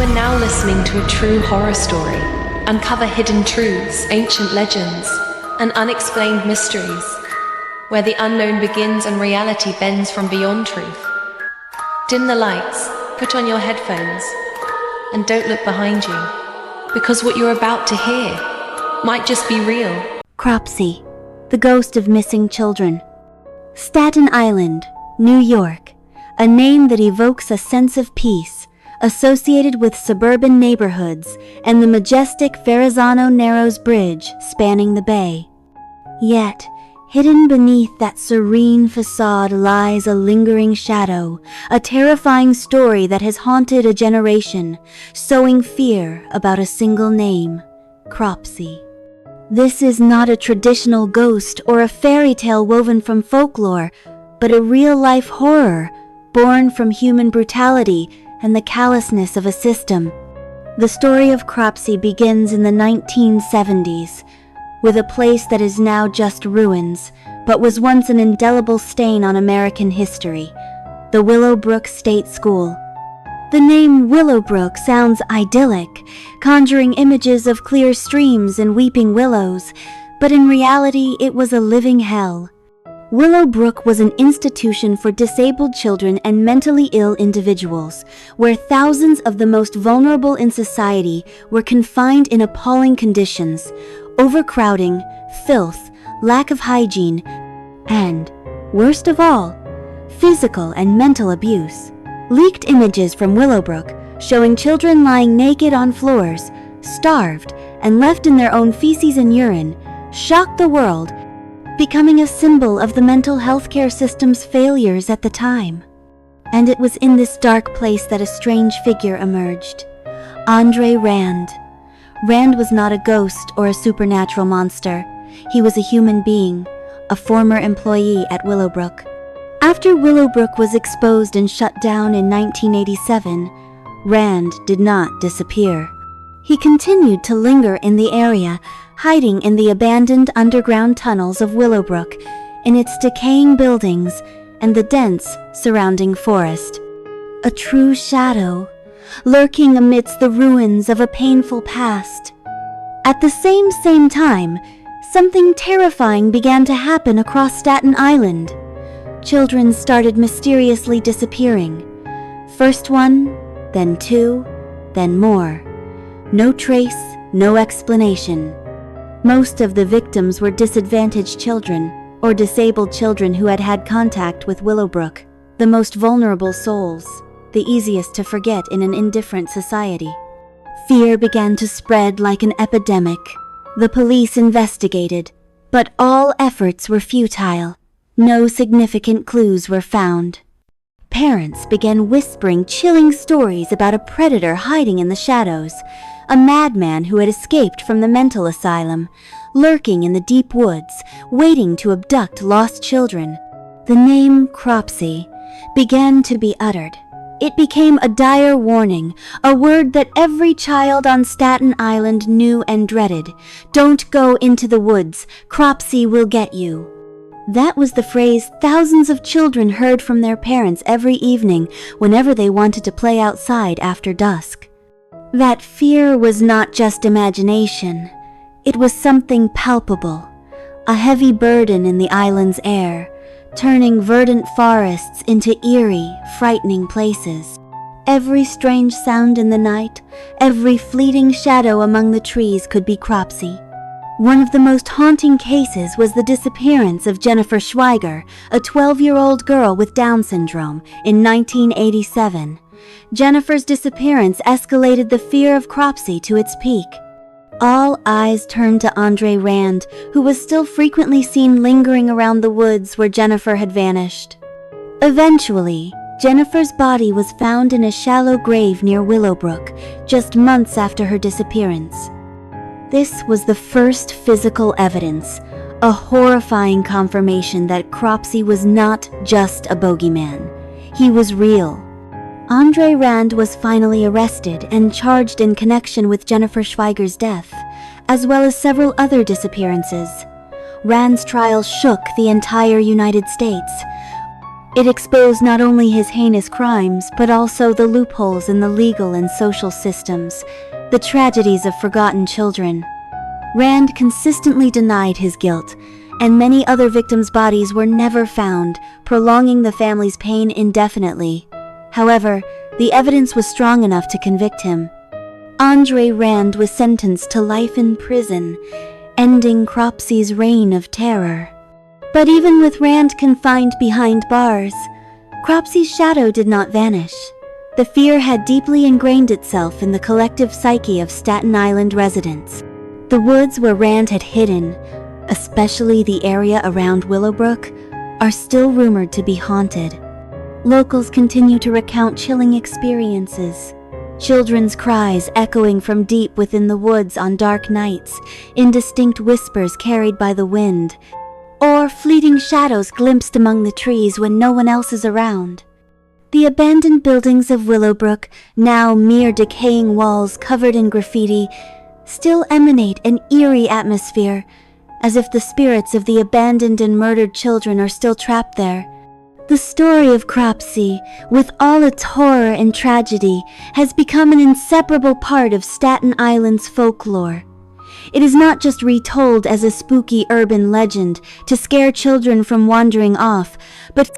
are now listening to a true horror story. Uncover hidden truths, ancient legends, and unexplained mysteries, where the unknown begins and reality bends from beyond truth. Dim the lights, put on your headphones, and don't look behind you, because what you're about to hear might just be real. Cropsey, the ghost of missing children. Staten Island, New York, a name that evokes a sense of peace, associated with suburban neighborhoods and the majestic Verrazano Narrows Bridge spanning the bay. Yet, hidden beneath that serene facade lies a lingering shadow, a terrifying story that has haunted a generation, sowing fear about a single name, Cropsey. This is not a traditional ghost or a fairy tale woven from folklore, but a real-life horror born from human brutality and the callousness of a system. The story of Cropsey begins in the 1970s, with a place that is now just ruins, but was once an indelible stain on American history, the Willowbrook State School. The name Willowbrook sounds idyllic, conjuring images of clear streams and weeping willows, but in reality it was a living hell. Willowbrook was an institution for disabled children and mentally ill individuals, where thousands of the most vulnerable in society were confined in appalling conditions: overcrowding, filth, lack of hygiene, and, worst of all, physical and mental abuse. Leaked images from Willowbrook, showing children lying naked on floors, starved, and left in their own feces and urine, shocked the world, becoming a symbol of the mental health care system's failures at the time. And it was in this dark place that a strange figure emerged: Andre Rand. Rand was not a ghost or a supernatural monster. He was a human being, a former employee at Willowbrook. After Willowbrook was exposed and shut down in 1987, Rand did not disappear. He continued to linger in the area, hiding in the abandoned underground tunnels of Willowbrook, in its decaying buildings and the dense surrounding forest. A true shadow, lurking amidst the ruins of a painful past. At the same time, something terrifying began to happen across Staten Island. Children started mysteriously disappearing. First one, then two, then more. No trace, no explanation. Most of the victims were disadvantaged children, or disabled children who had had contact with Willowbrook, the most vulnerable souls, the easiest to forget in an indifferent society. Fear began to spread like an epidemic. The police investigated, but all efforts were futile. No significant clues were found. Parents began whispering chilling stories about a predator hiding in the shadows, a madman who had escaped from the mental asylum, lurking in the deep woods, waiting to abduct lost children. The name Cropsey began to be uttered. It became a dire warning, a word that every child on Staten Island knew and dreaded. Don't go into the woods, Cropsey will get you. That was the phrase thousands of children heard from their parents every evening whenever they wanted to play outside after dusk. That fear was not just imagination. It was something palpable, a heavy burden in the island's air, turning verdant forests into eerie, frightening places. Every strange sound in the night, every fleeting shadow among the trees could be Cropsey. One of the most haunting cases was the disappearance of Jennifer Schweiger, a 12-year-old girl with Down syndrome, in 1987. Jennifer's disappearance escalated the fear of Cropsey to its peak. All eyes turned to Andre Rand, who was still frequently seen lingering around the woods where Jennifer had vanished. Eventually, Jennifer's body was found in a shallow grave near Willowbrook, just months after her disappearance. This was the first physical evidence, a horrifying confirmation that Cropsey was not just a bogeyman. He was real. Andre Rand was finally arrested and charged in connection with Jennifer Schweiger's death, as well as several other disappearances. Rand's trial shook the entire United States. It exposed not only his heinous crimes, but also the loopholes in the legal and social systems, the tragedies of forgotten children. Rand consistently denied his guilt, and many other victims' bodies were never found, prolonging the family's pain indefinitely. However, the evidence was strong enough to convict him. Andre Rand was sentenced to life in prison, ending Cropsey's reign of terror. But even with Rand confined behind bars, Cropsey's shadow did not vanish. The fear had deeply ingrained itself in the collective psyche of Staten Island residents. The woods where Rand had hidden, especially the area around Willowbrook, are still rumored to be haunted. Locals continue to recount chilling experiences. Children's cries echoing from deep within the woods on dark nights, indistinct whispers carried by the wind, or fleeting shadows glimpsed among the trees when no one else is around. The abandoned buildings of Willowbrook, now mere decaying walls covered in graffiti, still emanate an eerie atmosphere, as if the spirits of the abandoned and murdered children are still trapped there. The story of Cropsey, with all its horror and tragedy, has become an inseparable part of Staten Island's folklore. It is not just retold as a spooky urban legend to scare children from wandering off, but